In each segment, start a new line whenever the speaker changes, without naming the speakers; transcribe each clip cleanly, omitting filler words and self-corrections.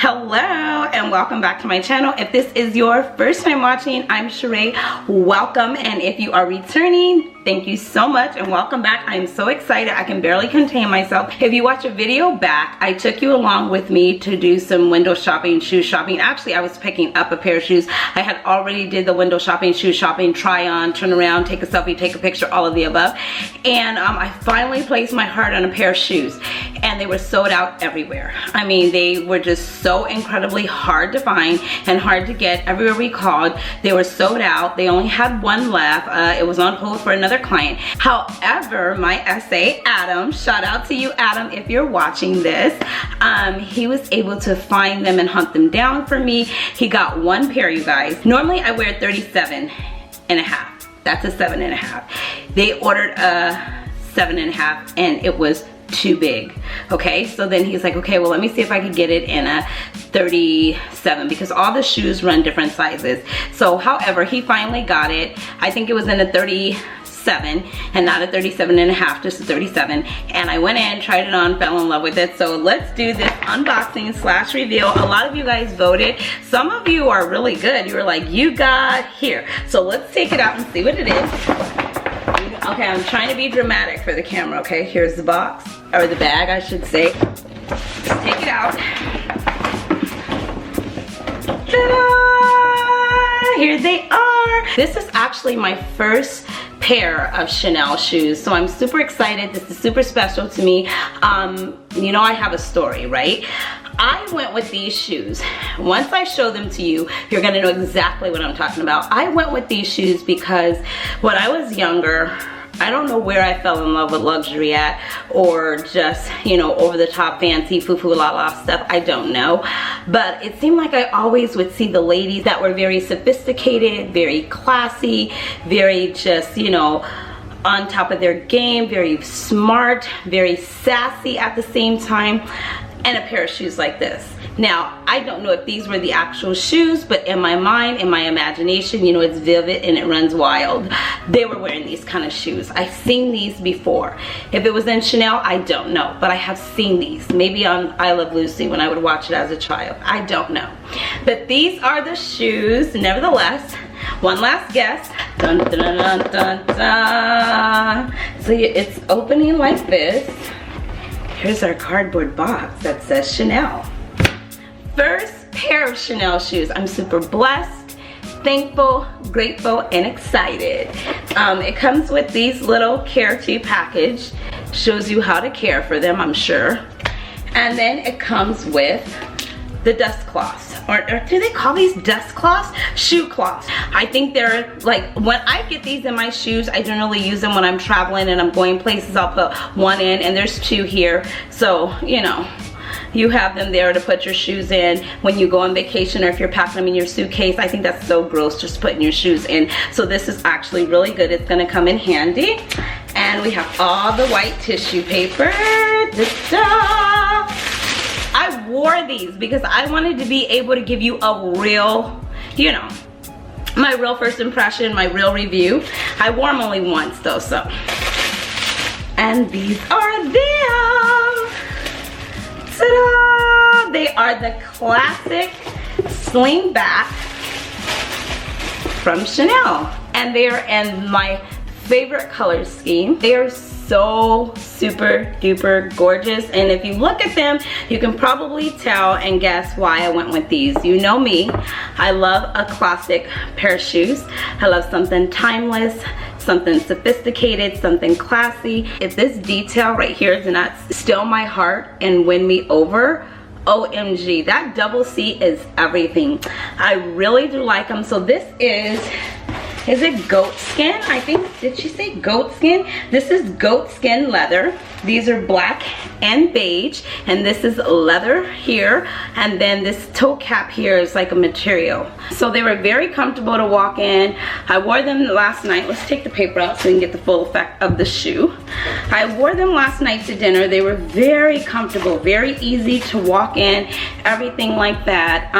Hello and welcome back to my channel. If this is your first time watching, I'm Sheree. Welcome, and if you are returning, thank you so much and welcome back. I am so excited. I can barely contain myself. If you watch a video back, I took you along with me to do some window shopping, shoe shopping. Actually, I was picking up a pair of shoes. I had already did the window shopping, shoe shopping, try on, turn around, take a selfie, take a picture, all of the above. And I finally placed my heart on a pair of shoes, and they were sold out everywhere. I mean, they were just so incredibly hard to find and hard to get. Everywhere we called, they were sold out. They only had one left. It was on hold for another client. However, my SA Adam, shout out to you Adam if you're watching this, he was able to find them and hunt them down for me. He got one pair, you guys. Normally I wear 37 and a half. That's a 7.5. They ordered a 7.5 and it was too big. Okay, so then he's like, okay, well, let me see if I can get it in a 37 because all the shoes run different sizes. So however, he finally got it. I think it was in a 37 and not a 37.5, just a 37. And I went in, tried it on, fell in love with it. So let's do this unboxing slash reveal. A lot of you guys voted. Some of you are really good. You were like, you got here. So let's take it out and see what it is. Okay, I'm trying to be dramatic for the camera, okay? Here's the box, or the bag, I should say. Let's take it out. Ta-da! Here they are. This is actually my first pair of Chanel shoes, so I'm super excited. This is super special to me. You know, I have a story, right? I went with these shoes. Once I show them to you, you're gonna know exactly what I'm talking about. I went with these shoes because when I was younger, I don't know where I fell in love with luxury at, or just, you know, over the top fancy foo-foo la-la stuff, I don't know. But it seemed like I always would see the ladies that were very sophisticated, very classy, very just, you know, on top of their game, very smart, very sassy at the same time, and a pair of shoes like this. Now, I don't know if these were the actual shoes, but in my mind, in my imagination, you know, it's vivid and it runs wild. They were wearing these kind of shoes. I've seen these before. If it was in Chanel, I don't know, but I have seen these. Maybe on I Love Lucy when I would watch it as a child. I don't know. But these are the shoes, nevertheless. One last guess. Dun, dun, dun, dun, dun. So it's opening like this. Here's our cardboard box that says Chanel. First pair of Chanel shoes. I'm super blessed, thankful, grateful, and excited. It comes with these little care to package. Shows you how to care for them, I'm sure. And then it comes with the dust cloths. Or do they call these dust cloths? Shoe cloths. I think they're like, when I get these in my shoes, I generally use them when I'm traveling and I'm going places. I'll put one in, and there's two here. So, you know, you have them there to put your shoes in when you go on vacation, or if you're packing them in your suitcase. I think that's so gross, just putting your shoes in. So this is actually really good. It's gonna come in handy. And we have all the white tissue paper. Ta-da! I wore these because I wanted to be able to give you a real, you know, my real first impression, my real review. I wore them only once though, so. And these are them. Ta-da! They are the classic Slingback from Chanel. And they are in my favorite color scheme. They are so super duper gorgeous, and if you look at them, you can probably tell and guess why I went with these. You know me, I love a classic pair of shoes. I love something timeless, something sophisticated, something classy. If this detail right here does not steal my heart and win me over, OMG, that double C is everything. I really do like them. So this is it goat skin? I think, did she say goat skin? This is goat skin leather. These are black and beige, and this is leather here, and then this toe cap here is like a material. So they were very comfortable to walk in. I wore them last night. Let's take the paper out so we can get the full effect of the shoe. I wore them last night to dinner. They were very comfortable, very easy to walk in, everything like that.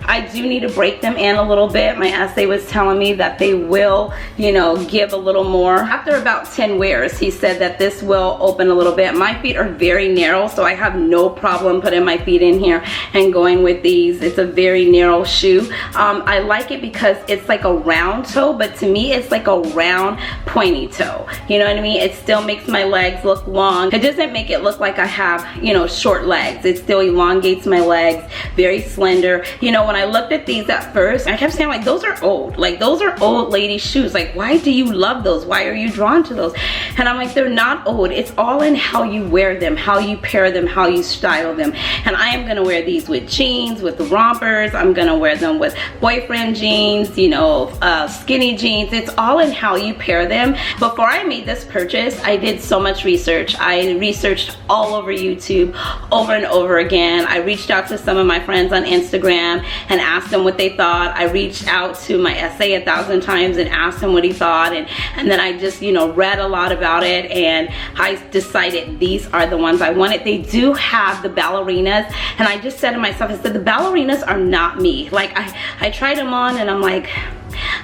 I do need to break them in a little bit. My essay was telling me that they probably will, you know, give a little more. After about 10 wears, he said that this will open a little bit. My feet are very narrow, so I have no problem putting my feet in here and going with these. It's a very narrow shoe. I like it because it's like a round toe, but to me it's like a round pointy toe. You know what I mean? It still makes my legs look long. It doesn't make it look like I have, you know, short legs. It still elongates my legs, very slender. You know, when I looked at these at first, I kept saying, like, those are old. Like, those are old lady shoes. Like, why do you love those? Why are you drawn to those? And I'm like, they're not old. It's all in how you wear them, how you pair them, how you style them. And I am gonna wear these with jeans, with the rompers. I'm gonna wear them with boyfriend jeans, you know, skinny jeans. It's all in how you pair them. Before I made this purchase, I did so much research. I researched all over YouTube over and over again. I reached out to some of my friends on Instagram and asked them what they thought. I reached out to my essay 1,000 times and asked him what he thought, and then I just, you know, read a lot about it, and I decided these are the ones I wanted. They do have the ballerinas, and I just said to myself, I said, the ballerinas are not me. Like, I tried them on and I'm like,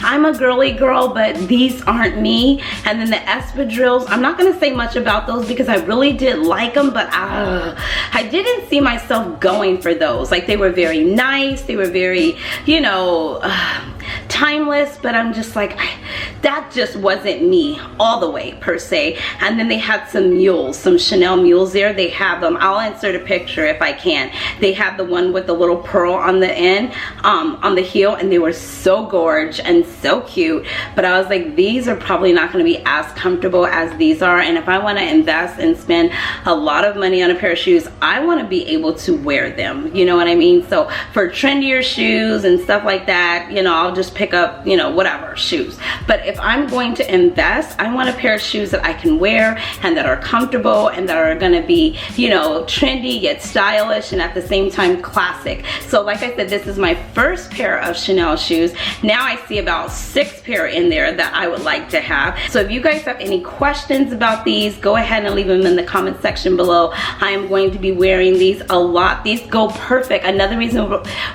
I'm a girly girl, but these aren't me. And then the espadrilles, I'm not gonna say much about those because I really did like them, but I didn't see myself going for those. Like, they were very nice, they were very, you know, timeless, but I'm just like, that just wasn't me all the way per se. And then they had some mules, some Chanel mules there. They have them, I'll insert a picture if I can. They have the one with the little pearl on the end, on the heel, and they were so gorgeous and so cute. But I was like, these are probably not going to be as comfortable as these are, and if I want to invest and spend a lot of money on a pair of shoes, I want to be able to wear them, you know what I mean? So for trendier shoes and stuff like that, you know, I'll just pick up, you know, whatever shoes. But if I'm going to invest, I want a pair of shoes that I can wear and that are comfortable and that are going to be, you know, trendy yet stylish and at the same time classic. So like I said, this is my first pair of Chanel shoes. Now I see about 6 pair in there that I would like to have. So if you guys have any questions about these, go ahead and leave them in the comment section below. I am going to be wearing these a lot. These go perfect. Another reason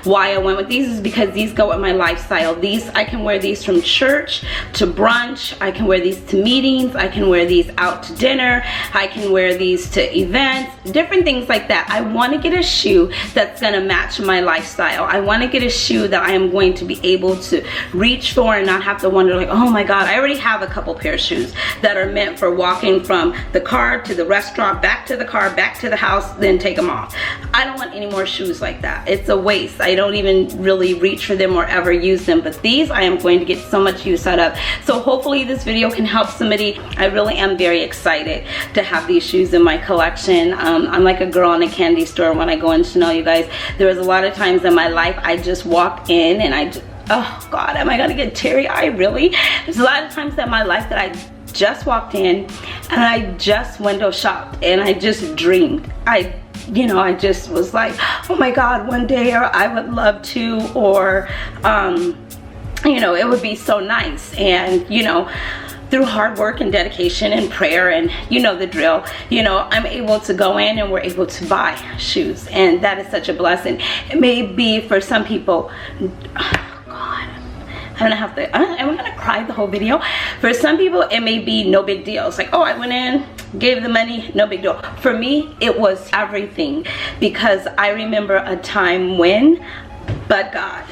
why I went with these is because these go with my lifestyle. These, I can wear these from church to brunch. I can wear these to meetings. I can wear these out to dinner. I can wear these to events, different things like that. I want to get a shoe that's going to match my lifestyle. I want to get a shoe that I am going to be able to reach for and not have to wonder, like, oh my god, I already have a couple pair of shoes that are meant for walking from the car to the restaurant, back to the car, back to the house, then take them off. I don't want any more shoes like that. It's a waste. I don't even really reach for them or ever use them, but these I am going to get so much use out of. So hopefully this video can help somebody. I really am very excited to have these shoes in my collection. I'm like a girl in a candy store when I go in Chanel, you guys. There was a lot of times in my life I just walk in and I just, oh god, am I gonna get teary-eyed? Really? There's a lot of times in my life that I just walked in and I just window shopped and I just dreamed. You know, I just was like, oh my god, one day, or I would love to, or you know, it would be so nice. And you know, through hard work and dedication and prayer and you know the drill, you know, I'm able to go in and we're able to buy shoes, and that is such a blessing. It may be for some people, I'm gonna cry the whole video. For some people it may be no big deal. It's like, oh, I went in, gave the money, no big deal. For me it was everything, because I remember a time when, but God,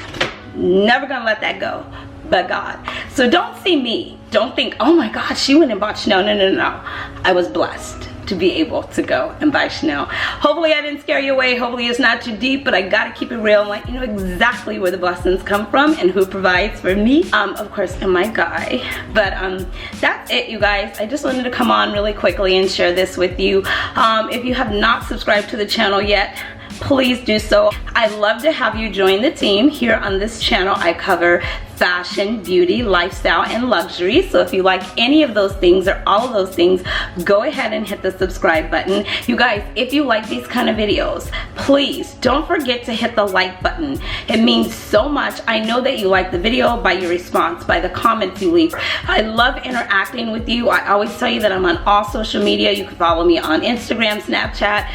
never gonna let that go, but God. So don't see me, don't think, oh my god, she went and bought Chanel. No, no, no, no. I was blessed to be able to go and buy Chanel. Hopefully I didn't scare you away. Hopefully it's not too deep, but I gotta keep it real and let you know exactly where the blessings come from and who provides for me. Of course, and my guy. But that's it, you guys. I just wanted to come on really quickly and share this with you. If you have not subscribed to the channel yet, please do so. I'd love to have you join the team. Here on this channel I cover fashion, beauty, lifestyle, and luxury. So if you like any of those things or all of those things, go ahead and hit the subscribe button. You guys, if you like these kind of videos, please don't forget to hit the like button. It means so much. I know that you like the video by your response, by the comments you leave. I love interacting with you. I always tell you that I'm on all social media. You can follow me on Instagram, Snapchat,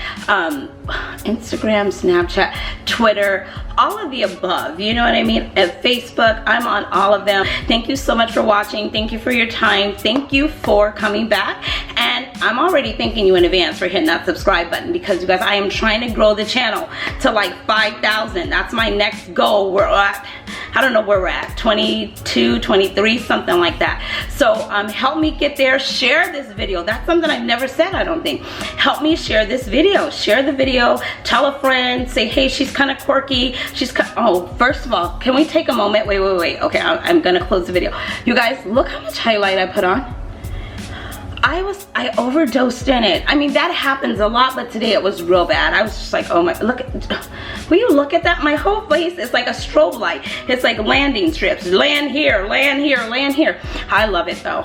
Twitter, all of the above, you know what I mean? At Facebook, I'm on all of them. Thank you so much for watching. Thank you for your time. Thank you for coming back. And I'm already thanking you in advance for hitting that subscribe button, because you guys, I am trying to grow the channel to like 5,000. That's my next goal. We're at, I don't know where we're at, 22, 23, something like that. So help me get there. Share this video. That's something I've never said, I don't think. Help me share this video. Share the video. Tell a friend. Say, hey, she's kind of quirky. Oh, first of all, can we take a moment? Wait. Okay, I'm gonna close the video. You guys, look how much highlight I put on. I overdosed in it. I mean, that happens a lot, but today it was real bad. I was just like, oh my, look, will you look at that? My whole face is like a strobe light. It's like landing strips. Land here, land here, land here. I love it though.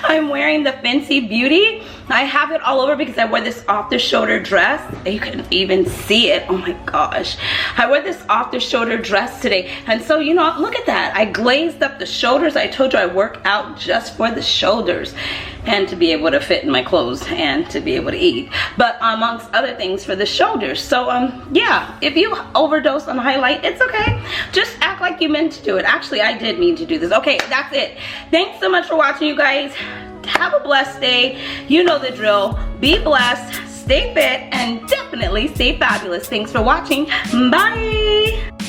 I'm wearing the Fenty Beauty. I have it all over because I wear this off-the-shoulder dress. You can even see it. Oh my gosh. I wear this off-the-shoulder dress today. And so, you know, look at that. I glazed up the shoulders. I told you I work out just for the shoulders and to be able to fit in my clothes and to be able to eat. But amongst other things for the shoulders. So, yeah, if you overdose on highlight, it's okay. Just act like you meant to do it. Actually, I did mean to do this. Okay, that's it. Thanks so much for watching, you guys. Have a blessed day. You know the drill. Be blessed, stay fit, and definitely stay fabulous. Thanks for watching. Bye.